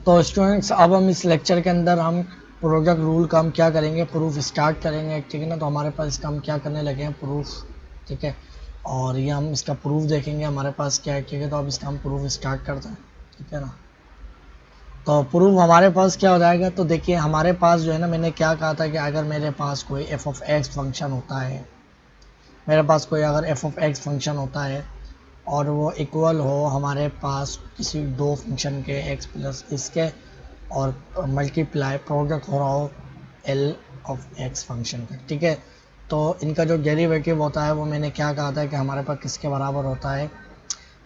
तो स्टूडेंट्स अब हम इस लेक्चर के अंदर हम प्रोडक्ट रूल का हम क्या करेंगे, प्रूफ स्टार्ट करेंगे, ठीक है ना। तो हमारे पास इसका हम क्या करने लगे हैं, प्रूफ, ठीक है। और ये हम इसका प्रूफ देखेंगे हमारे पास क्या है, ठीक है। तो अब इसका हम प्रूफ स्टार्ट करते हैं, ठीक है ना। तो प्रूफ हमारे पास क्या हो जाएगा, तो देखिए हमारे पास जो है ना, मैंने क्या कहा था कि अगर मेरे पास कोई एफ ऑफ एक्स फंक्शन होता है, मेरे पास कोई अगर एफ ऑफ एक्स फंक्शन होता है और वो इक्वल हो हमारे पास किसी दो फंक्शन के एक्स प्लस इसके और मल्टीप्लाई प्रोडक्ट हो रहा हो एल ऑफ एक्स फंक्शन का, ठीक है। तो इनका जो डेरिवेटिव होता है वो मैंने क्या कहा था कि हमारे पास किसके बराबर होता है,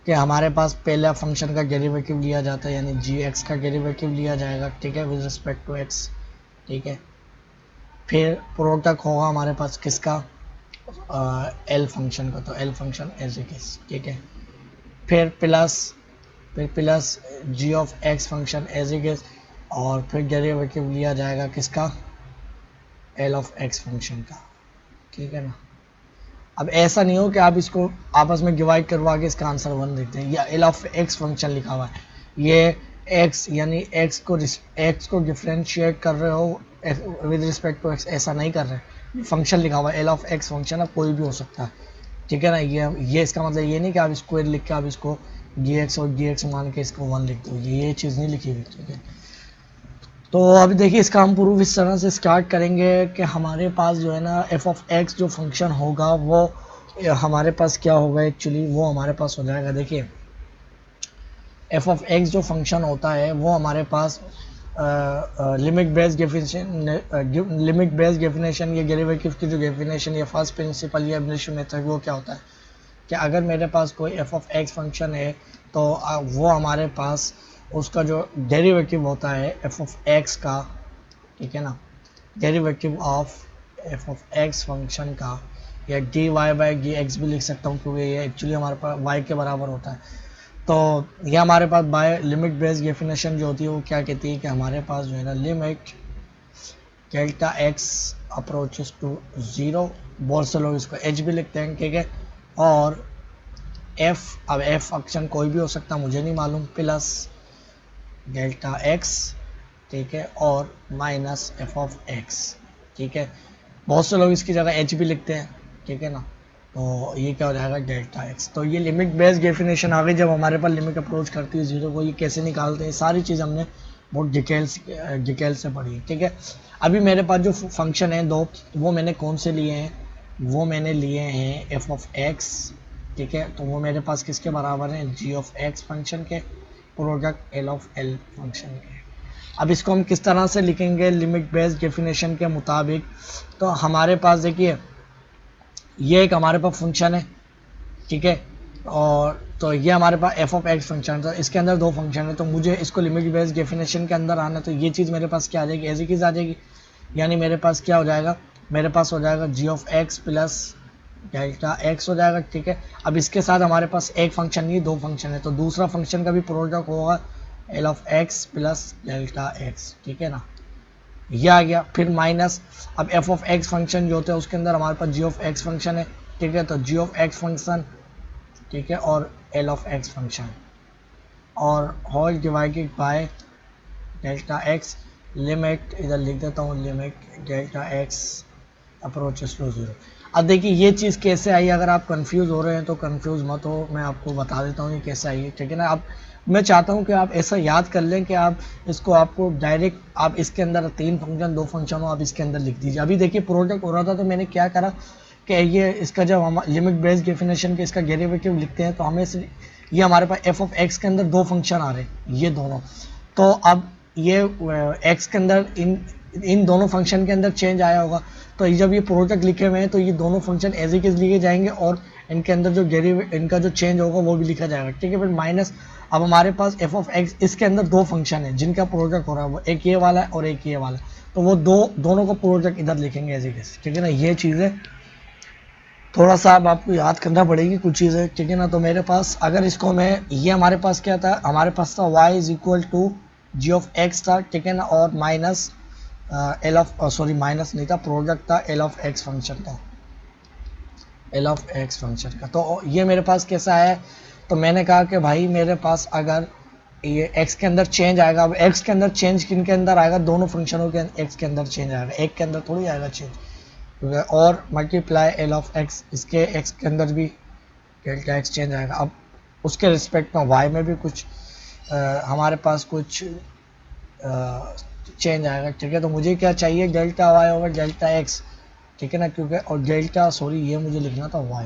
कि हमारे पास पहला फंक्शन का डेरिवेटिव लिया जाता है, यानी जी एक्स का डेरिवेटिव लिया जाएगा, ठीक है, विद रिस्पेक्ट टू एक्स, ठीक है। फिर प्रोडक्ट होगा हमारे पास किसका, एल फंक्शन का, तो L function as it is, ठीक है। फिर plus G of x function as it is, और फिर डेरिवेटिव लिया जाएगा किसका, एल ऑफ एक्स फंक्शन का, ठीक है ना। अब ऐसा नहीं हो कि आप इसको आपस में डिवाइड करवा के इसका आंसर 1 लिख दें, या एल ऑफ एक्स फंक्शन लिखा हुआ है, ये एक्स यानी एक्स को डिफ्रेंशिएट कर रहे हो विद रिस्पेक्ट टू एक्स, ऐसा नहीं कर रहे। फंक्शन लिखा हुआ है एल ऑफ एक्स फंक्शन, अब कोई भी हो सकता है, ठीक है ना। ये इसका मतलब ये नहीं कि आप स्क्वायर लिख के आप इसको डी एक्स और डी एक्स मान के इसको 1 लिख दो, ये चीज़ नहीं लिखी हुई, ठीक है। तो अभी देखिए इसका हम प्रूफ इस तरह से स्टार्ट करेंगे कि हमारे पास जो है ना एफ ऑफ एक्स जो फंक्शन होगा वो हमारे पास क्या होगा, एक्चुअली वो हमारे पास हो जाएगा, देखिए एफ ऑफ एक्स जो फंक्शन होता है वो हमारे पास लिमिट बेस्ड डेफिनेशन या डेरिवेटिव की जो डेफिनेशन या फर्स्ट प्रिंसिपल या एब्लिशन मेथड, वो क्या होता है कि अगर मेरे पास कोई एफ ऑफ एक्स फंक्शन है तो वो हमारे पास उसका जो डेरिवेटिव होता है एफ ऑफ एक्स का, ठीक है ना, derivative of F of x function का, या D Y by D X भी लिख सकता हूँ क्योंकि ये एक्चुअली हमारे पास वाई के बराबर होता है। तो ये हमारे पास बाय लिमिट बेस्ड डेफिनेशन जो होती है वो क्या कहती है कि हमारे पास जो है ना limit delta x approaches to zero, बहुत से लोग इसको एच भी लिखते हैं, ठीक है। और एफ, अब एफ फंक्शन कोई भी हो सकता मुझे नहीं मालूम, प्लस डेल्टा एक्स, ठीक है, और माइनस एफ ऑफ एक्स, ठीक है। बहुत से लोग इसकी जगह एच भी लिखते हैं, ठीक है ना। तो ये क्या हो जाएगा, डेल्टा एक्स। तो ये लिमिट बेस्ड डेफिनेशन आ गई जब हमारे पास लिमिट अप्रोच करती है जीरो को, ये कैसे निकालते हैं, सारी चीज़ हमने बहुत डिटेल से पढ़ी है, ठीक है। अभी मेरे पास जो फंक्शन है दो, वो मैंने कौन से लिए हैं, वो मैंने लिए हैं एफ ऑफ एक्स, ठीक है। तो वो मेरे पास किसके बराबर है, जी ऑफ एक्स फंक्शन के product L of L function के। अब इसको हम किस तरह से लिखेंगे लिमिट बेस्ड डेफिनेशन के मुताबिक, तो हमारे पास देखिए ये एक हमारे पास फंक्शन है, ठीक है, और तो ये हमारे पास एफ ऑफ एक्स फंक्शन है, तो इसके अंदर दो फंक्शन है, तो मुझे इसको लिमिट बेस्ड डेफिनेशन के अंदर आना, तो ये चीज़ मेरे पास क्या आ जाएगी, ऐसी चीज़ आ जाएगी, यानी मेरे पास क्या हो जाएगा, मेरे पास हो जाएगा G of x plus delta x हो जाएगा, ठीक है। अब इसके साथ हमारे पास एक फंक्शन नहीं दो फंक्शन है, तो दूसरा फंक्शन का भी प्रोडक्ट होगा L of x plus delta x, ठीक है ना, ये आ गया। फिर माइनस, अब एफ ऑफ एक्स फंक्शन जो होता है उसके अंदर हमारे पास जी ऑफ एक्स फंक्शन है, ठीक है, तो जी ऑफ एक्स फंक्शन, ठीक है, और एल ऑफ एक्स फंक्शन, और whole divided by delta x, limit इधर लिख देता हूँ, limit delta x approaches to zero. अब देखिए ये चीज़ कैसे आई, अगर आप कंफ्यूज हो रहे हैं तो कंफ्यूज मत हो, मैं आपको बता देता हूँ ये कैसे आई है, ठीक है ना। अब मैं चाहता हूँ कि आप ऐसा याद कर लें कि आप इसको आपको डायरेक्ट आप इसके अंदर तीन फंक्शन दो फंक्शन हो आप इसके अंदर लिख दीजिए। अभी देखिए प्रोडक्ट हो रहा था तो मैंने क्या करा कि ये इसका जब हम लिमिट बेस्ड डेफिनेशन के इसका डेरिवेटिव लिखते हैं तो हमें ये हमारे पास एफ ऑफ एक्स के अंदर दो फंक्शन आ रहे हैं ये दोनों, तो अब ये एक्स के अंदर इन दोनों फंक्शन के अंदर चेंज आया होगा, तो जब ये प्रोडक्ट लिखे हुए हैं तो ये दोनों फंक्शन एज इट इज लिखे जाएंगे और इनके अंदर जो इनका जो चेंज होगा वो भी लिखा जाएगा, ठीक है। फिर माइनस, अब हमारे पास एफ ऑफ एक्स इसके अंदर दो फंक्शन है जिनका प्रोडक्ट हो रहा है, वो एक ये वाला है और एक ये वाला, तो वो दोनों का प्रोडक्ट इधर लिखेंगे एज इट इज, ठीक है ना। ये चीज़ें थोड़ा सा अब आपको याद करना पड़ेगी कुछ चीज़ें, ठीक है ना। तो मेरे पास अगर इसको मैं, ये हमारे पास क्या था, हमारे पास था y is equal to G of x था, ठीक है ना, और minus L of sorry minus नहीं था, प्रोडक्ट था एल ऑफ एक्स फंक्शन का, एल ऑफ एक्स फंक्शन का। तो ये मेरे पास कैसा है, तो मैंने कहा कि भाई मेरे पास अगर ये x के अंदर चेंज आएगा। अब x के अंदर चेंज किन के अंदर आएगा, दोनों फंक्शनों के x के अंदर चेंज आएगा, एक के अंदर थोड़ी आएगा चेंज। और मल्टीप्लाई एल ऑफ x, इसके x के अंदर भी डेल्टा x चेंज आएगा। अब उसके रिस्पेक्ट में y में भी कुछ हमारे पास कुछ चेंज आएगा, ठीक है। तो मुझे क्या चाहिए, delta y over delta x, ठीक है ना, क्योंकि और डेल्टा सॉरी ये मुझे लिखना था y,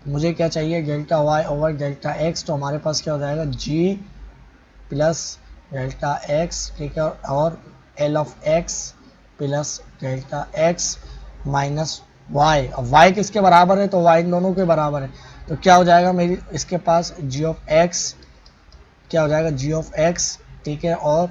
तो मुझे क्या चाहिए delta y over delta x। तो हमारे पास क्या हो जाएगा g प्लस डेल्टा x, ठीक है, और L of x plus delta x minus y। अब y किसके बराबर है, तो y इन दोनों के बराबर है। तो क्या हो जाएगा मेरी इसके पास g ऑफ x, क्या हो जाएगा g ऑफ x, ठीक है, और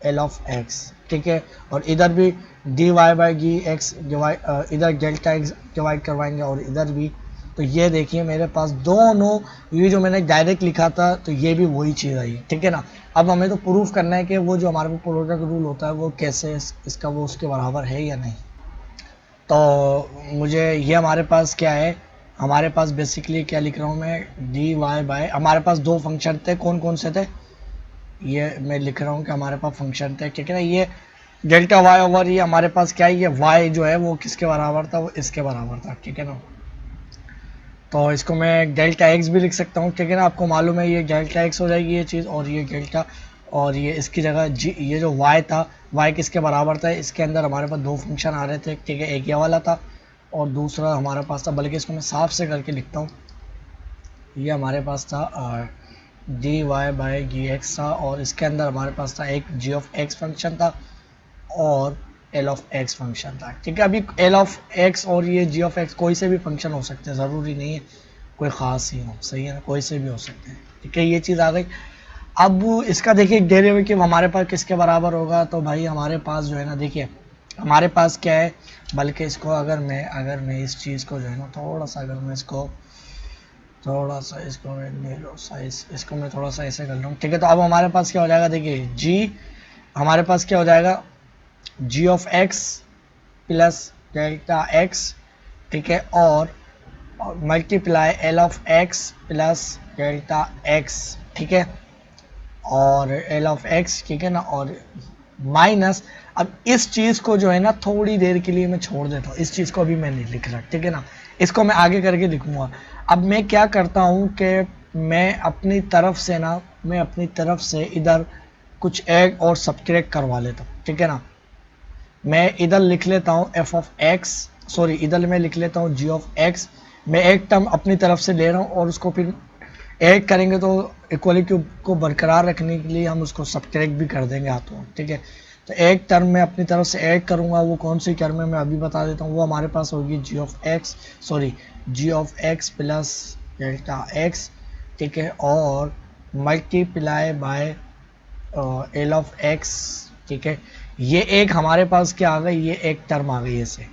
एल ऑफ x, ठीक है। और इधर भी dy by D x divide, इधर डेल्टा x डिवाइड करवाएंगे और इधर भी। तो ये देखिए मेरे पास दोनों, ये जो मैंने डायरेक्ट लिखा था तो ये भी वही चीज़ आई है, ठीक है ना। अब हमें तो प्रूफ करना है कि वो जो हमारे पास प्रोडक्ट रूल होता है वो कैसे इसका वो उसके बराबर है या नहीं। तो मुझे ये हमारे पास क्या है, हमारे पास बेसिकली क्या लिख रहा हूँ मैं, डी वाई बाय, हमारे पास दो फंक्शन थे, कौन कौन से थे, ये मैं लिख रहा हूँ कि हमारे पास फंक्शन थे, ठीक है ना। ये डेल्टा वाई ओवर ये हमारे पास क्या है, ये वाई जो है वो किसके बराबर था, वो इसके बराबर था, ठीक है ना। तो इसको मैं डेल्टा एक्स भी लिख सकता हूँ, ठीक है ना। आपको मालूम है ये डेल्टा एक्स हो जाएगी ये चीज़, और ये डेल्टा, और ये इसकी जगह जी, ये जो वाई था, वाई किसके बराबर था, इसके अंदर हमारे पास दो फंक्शन आ रहे थे, ठीक है, एक ये वाला था और दूसरा हमारे पास था, बल्कि इसको मैं साफ से करके लिखता हूँ, ये हमारे पास था D Y by G X था, और इसके अंदर हमारे पास था एक जी ऑफ एक्स फंक्शन था और एल ऑफ एक्स फंक्शन था, ठीक है। अभी एल ऑफ एक्स और ये जी ऑफ एक्स कोई से भी फंक्शन हो सकते हैं, ज़रूरी नहीं है कोई ख़ास ही हो, सही है ना, कोई से भी हो सकते हैं, ठीक है। ये चीज़ आ गई। अब इसका देखिए डेरिवेटिव हमारे पास किसके बराबर होगा, तो भाई हमारे पास जो है ना, देखिए हमारे पास क्या है, बल्कि इसको अगर मैं इस चीज़ को जो है ना थोड़ा सा, अगर मैं इसको थोड़ा सा इसको मैं ले लो साइज, इसको मैं थोड़ा सा ऐसे कर लूँ, ठीक है। तो अब हमारे पास क्या हो जाएगा, देखिए जी, हमारे पास क्या हो जाएगा, G of x plus delta x, ठीक है, और multiply L of x plus delta x, ठीक है, और एल ऑफ एक्स, ठीक है ना, और माइनस। अब इस चीज़ को जो है ना थोड़ी देर के लिए मैं छोड़ देता हूँ, इस चीज़ को अभी मैं नहीं लिख रहा, ठीक है ना, इसको मैं आगे करके लिखूँगा। अब मैं क्या करता हूँ कि मैं अपनी तरफ से ना, मैं अपनी तरफ से इधर कुछ ऐड और सब्ट्रैक्ट करवा लेता हूँ, ठीक है ना। मैं इधर लिख लेता हूँ एफ ऑफ एक्स, सॉरी इधर मैं लिख लेता हूँ जी ऑफ एक्स। मैं एक टर्म अपनी तरफ से ले रहा हूँ और उसको फिर ऐड करेंगे, तो इक्वलिटी को बरकरार रखने के लिए हम उसको सब्ट्रैक्ट भी कर देंगे हाथों, ठीक है। तो एक टर्म मैं अपनी तरफ से ऐड करूँगा, वो कौन सी टर्म है मैं अभी बता देता हूँ। वो हमारे पास होगी G of x, sorry G of x plus delta x, ठीक है, और multiply by L of x, ठीक है। ये एक हमारे पास क्या आ गई, ये एक टर्म आ गई ऐसे,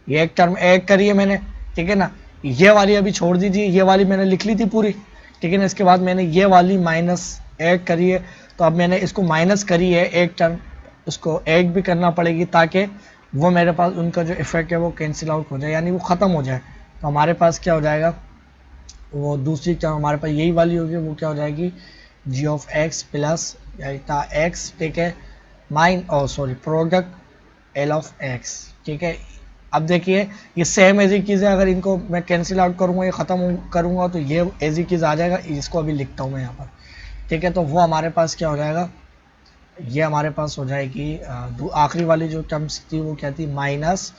ये एक टर्म ऐड करी है मैंने, ठीक है ना। ये वाली अभी छोड़ दीजिए, ये वाली मैंने लिख ली थी पूरी, ठीक है ना। इसके बाद मैंने ये वाली माइनस ऐड करी है, तो अब मैंने इसको माइनस करी है एक टर्म, उसको ऐड भी करना पड़ेगी ताकि वो मेरे पास उनका जो इफेक्ट है वो कैंसिल आउट हो जाए, यानी वो ख़त्म हो जाए। तो हमारे पास क्या हो जाएगा, वो दूसरी टर्म हमारे पास यही वाली होगी, वो क्या हो जाएगी, G of x plus delta x, ठीक है, sorry product L of x, ठीक है। अब देखिए ये सेम एजी चीज़ है, अगर इनको मैं कैंसिल आउट करूँगा, ये ख़त्म करूँगा, तो ये एजी चीज़ आ जाएगा, इसको अभी लिखता हूँ मैं यहाँ पर, ठीक है। तो वो हमारे पास क्या हो जाएगा, ये हमारे पास हो जाएगी आखिरी वाली जो टर्म्स थी वो क्या थी, माइनस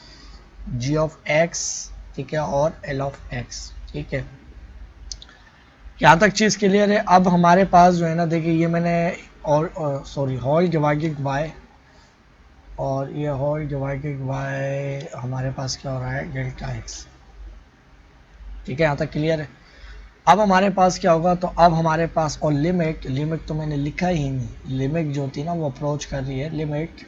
जी ऑफ एक्स, ठीक है, और एल ऑफ एक्स, ठीक है। यहाँ तक चीज़ क्लियर है। अब हमारे पास जो है ना, देखिए ये मैंने और सॉरी होल डिवाइडेड बाय, और ये होल डिवाइडेड बाय हमारे पास क्या हो रहा है, डेल्टा एक्स, ठीक है, यहाँ तक क्लियर है। अब हमारे पास क्या होगा, तो अब हमारे पास और लिमिट तो मैंने लिखा ही नहीं, लिमिट जो थी ना वो अप्रोच कर रही है, limit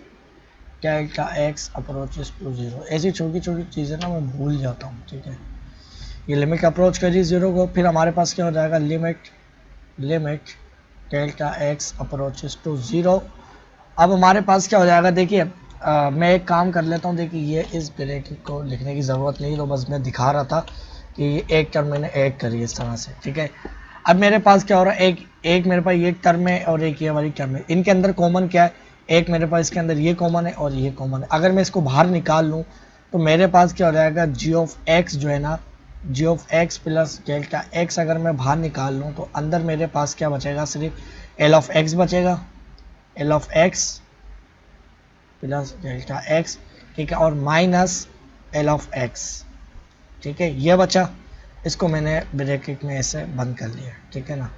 delta x approaches to zero, ऐसी छोटी छोटी चीज़ें ना मैं भूल जाता हूँ, ठीक है। ये लिमिट अप्रोच कर रही है जीरो को, फिर हमारे पास क्या हो जाएगा, limit delta x approaches to zero. अब हमारे पास क्या हो जाएगा, देखिए मैं एक काम कर लेता हूँ, देखिए ये इस ब्रैकेट को लिखने की ज़रूरत नहीं, तो बस मैं दिखा रहा था कि एक टर्म मैंने ऐड करी इस तरह से, ठीक है। अब मेरे पास क्या हो रहा है, एक एक मेरे पास ये टर्म है और एक ये वाली टर्म है, इनके अंदर कॉमन क्या है, एक मेरे पास इसके अंदर ये कॉमन है और ये कॉमन है। अगर मैं इसको बाहर निकाल लूँ तो मेरे पास क्या हो जाएगा, जी ऑफ एक्स जो है ना, G of x plus delta x अगर मैं बाहर निकाल लूँ तो अंदर मेरे पास क्या बचेगा, सिर्फ एल ऑफ एक्स बचेगा, L of x plus delta x, ठीक है, और माइनस एल ऑफ एक्स, ठीक है, ये बचा। इसको मैंने ब्रैकेट में ऐसे बंद कर लिया, ठीक है ना।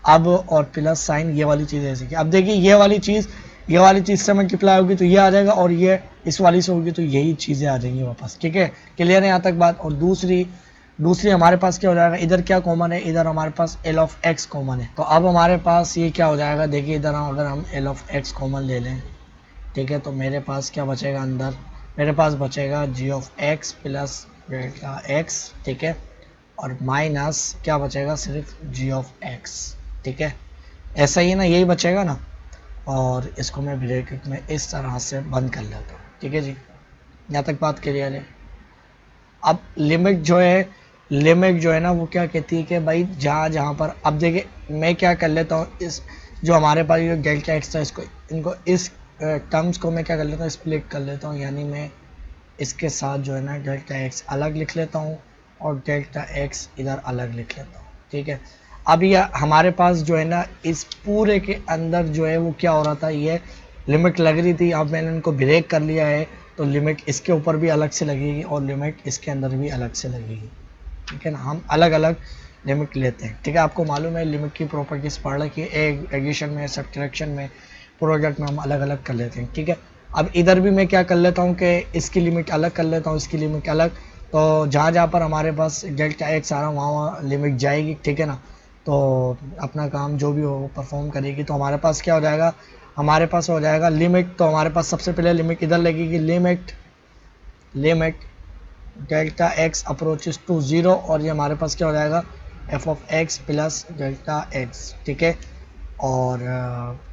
अब और प्लस साइन ये वाली चीज़ ऐसी की, अब देखिए ये वाली चीज़ से मल्टीप्लाई होगी तो ये आ जाएगा, और ये इस वाली से होगी तो यही चीज़ें आ जाएंगी वापस, ठीक है। क्लियर है यहाँ तक बात। और दूसरी हमारे पास क्या हो जाएगा, इधर क्या कॉमन है, इधर हमारे पास एल ऑफ एक्स कॉमन है। तो अब हमारे पास ये क्या हो जाएगा, देखिए इधर अगर हम एल ऑफ एक्स कॉमन ले लें, ठीक है, तो मेरे पास क्या बचेगा, अंदर मेरे पास बचेगा G of x plus delta x, ठीक है, और माइनस क्या बचेगा, सिर्फ जी ऑफ एक्स, ठीक है, ऐसा ही है ना, यही बचेगा ना। और इसको मैं ब्रैकेट में इस तरह से बंद कर लेता हूँ, ठीक है जी, यहाँ तक बात क्लियर है। अब लिमिट जो है ना वो क्या कहती है कि भाई जहाँ पर, अब देखिए मैं क्या कर लेता हूँ, इस जो हमारे पास ये डेल्टा एक्स था, इनको इस टर्म्स को मैं क्या कर लेता हूँ, स्प्लिट कर लेता हूँ, यानी मैं इसके साथ जो है ना डेल्टा एक्स अलग लिख लेता हूँ और डेल्टा एक्स इधर अलग लिख लेता हूँ, ठीक है। अब ये हमारे पास जो है ना इस पूरे के अंदर जो है वो क्या हो रहा था, ये लिमिट लग रही थी, अब मैंने इनको ब्रेक कर लिया है तो लिमिट इसके ऊपर भी अलग से लगेगी और लिमिट इसके अंदर भी अलग से लगेगी, ठीक है ना। हम अलग अलग लिमिट लेते हैं, ठीक है। आपको मालूम है लिमिट की प्रॉपर्टीज पढ़ रखी है, एडिशन में, सब्ट्रैक्शन में, प्रोडक्ट में हम अलग अलग कर लेते हैं, ठीक है। अब इधर भी मैं क्या कर लेता हूँ कि इसकी लिमिट अलग कर लेता हूँ, इसकी लिमिट अलग, तो जहाँ जहाँ पर हमारे पास डेल्टा एक्स आ रहा है वहाँ लिमिट जाएगी, ठीक है ना। तो अपना काम जो भी हो परफॉर्म करेगी। तो हमारे पास क्या हो जाएगा, हमारे पास हो जाएगा लिमिट, तो हमारे पास सबसे पहले लिमिट इधर लगेगी, limit delta x approaches to zero, और ये हमारे पास क्या हो जाएगा, F of x plus delta x, ठीक है। और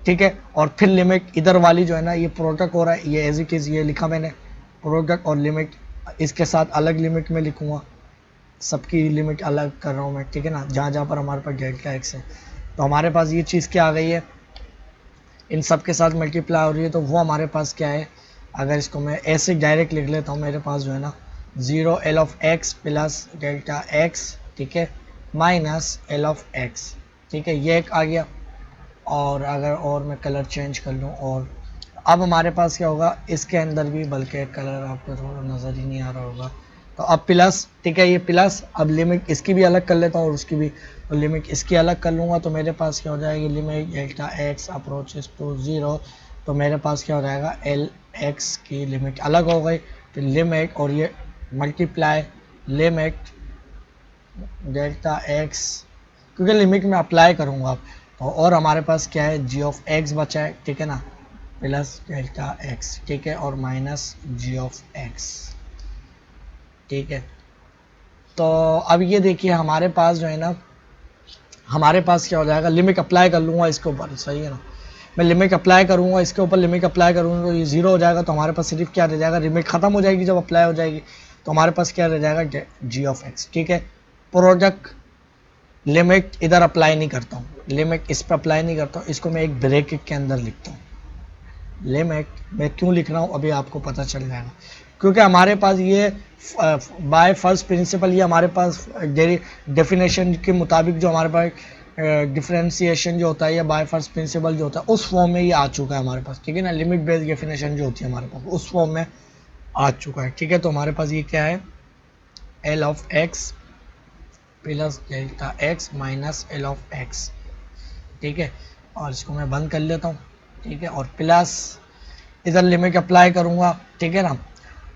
ठीक है, और फिर लिमिट इधर वाली जो है ना ये प्रोडक्ट हो रहा है, ये एज इट इज़ ये लिखा मैंने, प्रोडक्ट और लिमिट इसके साथ अलग लिमिट में लिखूँगा, सबकी लिमिट अलग कर रहा हूँ मैं, ठीक है ना, जहाँ जहाँ पर हमारे पास डेल्टा एक्स है। तो हमारे पास ये चीज़ क्या आ गई है, इन सब के साथ मल्टीप्लाई हो रही है, तो वो हमारे पास क्या है, अगर इसको मैं ऐसे डायरेक्ट लिख लेता हूँ, मेरे पास जो है ना 0 L of x plus delta x, ठीक है, माइनस एल ऑफ एक्स, ठीक है, ये एक आ गया। और अगर और मैं कलर चेंज कर लूँ, और अब हमारे पास क्या होगा, इसके अंदर भी, बल्कि कलर आपको थोड़ा नज़र ही नहीं आ रहा होगा, तो अब प्लस, ठीक है, ये प्लस, अब लिमिट इसकी भी अलग कर लेता हूँ और उसकी भी, तो लिमिट इसकी अलग कर लूँगा तो मेरे पास क्या हो जाएगी, limit delta x approaches to zero, तो मेरे पास क्या हो जाएगा, एल एक्स की लिमिट अलग हो गई, तो लिमिट और ये मल्टीप्लाई लिमिट डेल्टा एक्स, क्योंकि लिमिट में अप्लाई करूँगा अब, तो और हमारे पास क्या है, जी ऑफ एक्स बचा है, ठीक है ना, प्लस डेल्टा एक्स, ठीक है, और माइनस जी ऑफ एक्स, ठीक है। तो अब ये देखिए हमारे पास जो है ना, हमारे पास क्या हो जाएगा, लिमिट अप्लाई कर लूँगा इसके ऊपर, सही है ना, मैं लिमिट अप्लाई करूँगा इसके ऊपर, लिमिट अप्लाई करूँगा तो ये ज़ीरो हो जाएगा, तो हमारे पास सिर्फ क्या रह जाएगा, लिमिट ख़त्म हो जाएगी जब अप्लाई हो जाएगी, तो हमारे पास क्या रह जाएगा, जी ऑफ एक्स, ठीक है। प्रोडक्ट लिमिट इधर अप्लाई नहीं करता हूँ, लिमिट इस पर अप्लाई नहीं करता हूँ, इसको मैं एक ब्रैकेट के अंदर लिखता हूँ। लिमिट मैं क्यों लिख रहा हूँ अभी आपको पता चल जाएगा, क्योंकि हमारे पास ये बाय फर्स्ट प्रिंसिपल, ये हमारे पास डेफिनेशन के मुताबिक जो हमारे पास डिफरेंशिएशन जो होता है या बाय फर्स्ट प्रिंसिपल जो होता है उस फॉर्म में ये आ चुका है हमारे पास, ठीक है ना। लिमिट बेस्ड डेफिनेशन जो होती है हमारे पास उस फॉर्म में आ चुका है, ठीक है। तो हमारे पास ये क्या है, L of x plus delta x minus L of x, ठीक है, और इसको मैं बंद कर लेता हूँ, ठीक है, और प्लस इधर लिमिट अप्लाई करूँगा, ठीक है ना।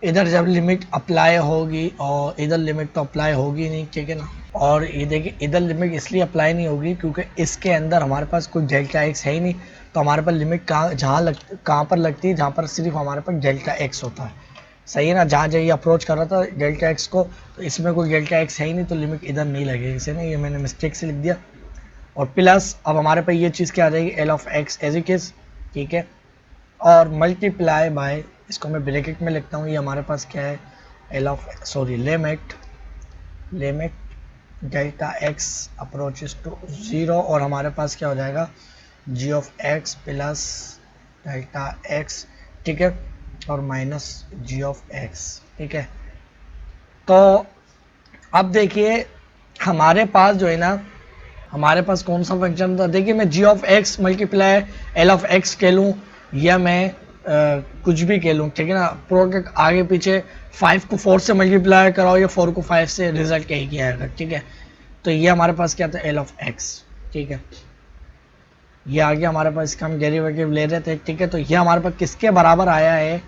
इधर जब लिमिट अप्लाई होगी और इधर लिमिट तो अप्लाई होगी नहीं, ठीक है ना। और ये देखिए इधर लिमिट इसलिए अप्लाई नहीं होगी क्योंकि इसके अंदर हमारे पास कोई डेल्टा एक्स है ही नहीं, तो हमारे पास लिमिट कहाँ पर लगती है, जहाँ पर सिर्फ हमारे पास डेल्टा एक्स होता है, सही है ना। जहाँ जहाँ ये अप्रोच कर रहा था डेल्टा एक्स को, तो इसमें कोई डेल्टा एक्स है ही नहीं, तो लिमिट इधर नहीं लगेगी, इसे ना, ये मैंने मिस्टेक से लिख दिया। और प्लस अब हमारे पास ये चीज़ क्या आ जाएगी, L of x as it is, ठीक है, और मल्टीप्लाई बाय, इसको मैं ब्रैकेट में लिखता हूँ, ये हमारे पास क्या है, L of limit delta x approaches to 0 और हमारे पास क्या हो जाएगा G of x plus delta x, ठीक है, और माइनस जी ऑफ एक्स, ठीक है। तो अब देखिए हमारे पास जो है ना, हमारे पास कौन सा फंक्शन था, देखिए मैं G of x multiply L of x कह लूँ या मैं कुछ भी कह लूँ, ठीक है ना, प्रोडक्ट आगे पीछे 5 को 4 से मल्टीप्लाई कराओ या 4 को 5 से, रिजल्ट यही किया आएगा, ठीक है। तो ये हमारे पास क्या था एल ऑफ एक्स, ठीक है, ये आगे हमारे पास इसका हम डेरिवेटिव ले रहे थे, ठीक है। तो ये हमारे पास किसके बराबर आया है,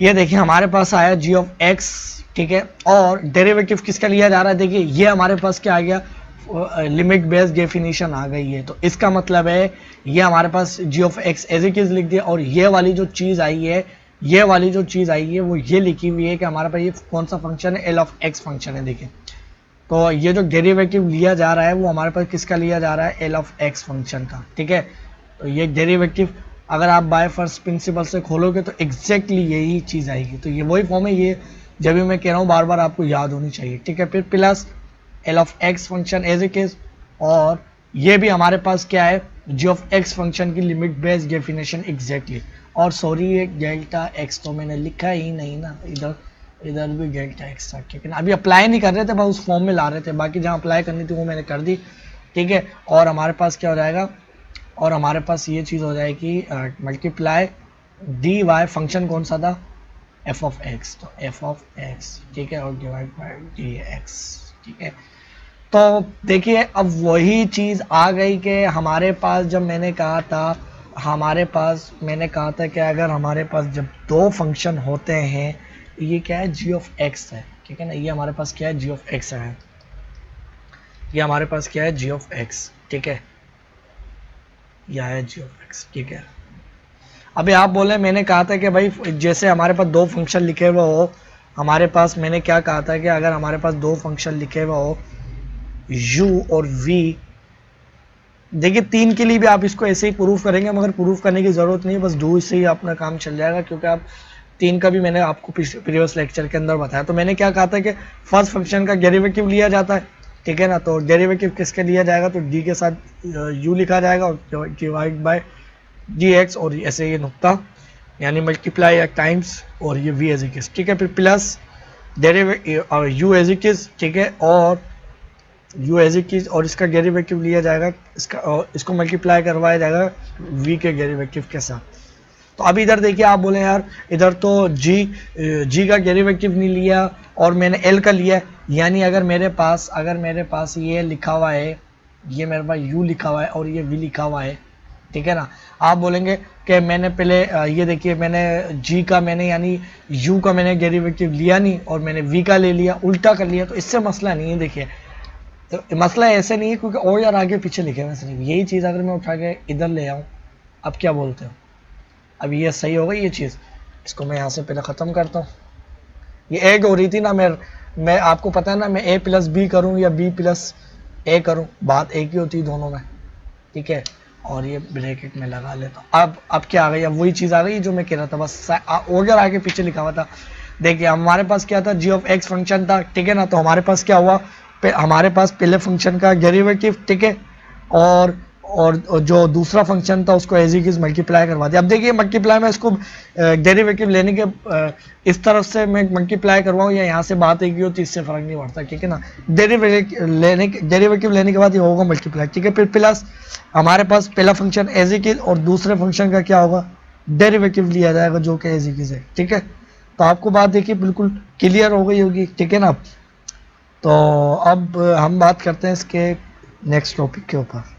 ये देखिए हमारे पास आया जी ऑफ एक्स, ठीक है, और डेरिवेटिव किसका लिया जा रहा है, देखिए ये हमारे पास क्या आ गया लिमिट बेस्ड डेफिनेशन आ गई है। तो इसका मतलब है ये हमारे पास G of x as it is लिख दिया, और ये वाली जो चीज़ आई है, ये वाली जो चीज़ आई है वो ये लिखी हुई है कि हमारे पास ये कौन सा फंक्शन है, एल ऑफ एक्स फंक्शन है। देखिए तो ये जो डेरिवेटिव लिया जा रहा है वो हमारे पास किसका लिया जा रहा है, एल ऑफ एक्स फंक्शन का, ठीक है। तो ये डेरिवेटिव अगर आप बाय फर्स्ट प्रिंसिपल से खोलोगे तो एग्जैक्टली यही चीज़ आएगी। तो ये वही फॉर्म है, ये जब भी मैं कह रहा हूँ बार बार आपको याद होनी चाहिए, ठीक है। फिर plus L of x function as it is, और ये भी हमारे पास क्या है जी ऑफ एक्स फंक्शन की लिमिट बेस्ड डेफिनेशन एग्जैक्टली। और सॉरी ये डेल्टा एक्स तो मैंने लिखा ही नहीं ना, इधर भी डेल्टा एक्स था, ठीक है ना। अभी अप्लाई नहीं कर रहे थे, बस उस फॉर्म में ला रहे थे, बाकी जहाँ अप्लाई करनी थी वो मैंने कर दी, ठीक है। और हमारे पास क्या हो जाएगा, और हमारे पास ये चीज़ हो जाएगी मल्टीप्लाई डी वाई, फंक्शन कौन सा था एफ ऑफ एक्स, तो एफ ऑफ एक्स, ठीक है, और डिवाइड बाई डी एक्स, ठीक है। तो देखिए अब वही चीज़ आ गई कि हमारे पास जब मैंने कहा था, हमारे पास मैंने कहा था कि अगर हमारे पास जब दो फंक्शन होते हैं, ये क्या है जी ऑफ एक्स है, ठीक है ना, ये हमारे पास क्या है जी ऑफ एक्स है, ये हमारे पास क्या है जी ऑफ एक्स, ठीक है, यह है जी ऑफ एक्स, ठीक है। अभी आप बोले मैंने कहा था कि भाई जैसे हमारे पास दो फंक्शन लिखे हुए हो, हमारे पास मैंने क्या कहा था कि अगर हमारे पास दो फंक्शन लिखे हुए हो u और v, देखिए 3 के लिए भी आप इसको ऐसे ही प्रूफ करेंगे, मगर प्रूफ करने की ज़रूरत नहीं है, बस डू से ही अपना काम चल जाएगा, क्योंकि आप 3 का भी मैंने आपको प्रीवियस लेक्चर के अंदर बताया। तो मैंने क्या कहा था कि फर्स्ट फंक्शन का डेरिवेटिव लिया जाता है, ठीक है ना। तो डेरिवेटिव किसके लिया जाएगा, तो d के साथ u लिखा जाएगा और डिवाइड बाय dx, और ऐसे ये नुक्ता यानी मल्टीप्लाई या टाइम्स, और ये v एज इट इज, ठीक है। फिर प्लस डेरिवेटिव और u एज इट इज, ठीक है, और u एज इट इज, और इसका डेरिवेटिव लिया जाएगा, इसको मल्टीप्लाई करवाया जाएगा v के डेरिवेटिव के साथ। तो अब इधर देखिए आप बोले यार इधर तो g का डेरिवेटिव नहीं लिया और मैंने l का लिया, यानी अगर मेरे पास ये लिखा हुआ है, ये मेरे पास u लिखा हुआ है और ये v लिखा हुआ है, ठीक है ना। आप बोलेंगे कि मैंने पहले ये देखिए मैंने g का मैंने यानी u का मैंने डेरिवेटिव लिया नहीं और मैंने v का ले लिया, उल्टा कर लिया, तो इससे मसला नहीं है। देखिए तो मसला ऐसे नहीं है, क्योंकि और यार आगे पीछे लिखे हुए सिर्फ यही चीज़ अगर मैं उठा के इधर ले आऊँ, अब क्या बोलते हो, अब ये सही होगा ये चीज़, इसको मैं यहाँ से पहले ख़त्म करता हूँ। ये ऐड हो रही थी ना, मैं आपको पता है ना, मैं a प्लस बी करूँ या b प्लस a करूँ, बात एक ही होती है दोनों में, ठीक है। और ये ब्रैकेट में लगा लेता हूँ। अब क्या आ गई, अब वही चीज़ आ गई जो मैं कह रहा था, बस और यार आगे पीछे लिखा हुआ था। देखिए हमारे पास क्या था, जी ऑफ एक्स फंक्शन था, ठीक है ना। तो हमारे पास क्या हुआ, हमारे पास पहले फंक्शन का डेरिवेटिव, ठीक है, और जो दूसरा फंक्शन था उसको एज इट इज मल्टीप्लाई करवा दिया। अब देखिए मल्टीप्लाई में इसको डेरिवेटिव लेने के इस तरफ से मैं मल्टीप्लाई करवाऊँ या यहाँ से बात एक ही होती, इससे फर्क नहीं पड़ता, ठीक है ना। डेरिवेटिव लेने के बाद ये होगा मल्टीप्लाई, ठीक है। फिर प्लस हमारे पास पहला फंक्शन एज इट इज और दूसरे फंक्शन का क्या होगा, डेरिवेटिव लिया जाएगा जो कि एज इट इज है, ठीक है। तो आपको बात देखिए बिल्कुल क्लियर हो गई होगी, ठीक है ना। तो अब हम बात करते हैं इसके नेक्स्ट टॉपिक के ऊपर।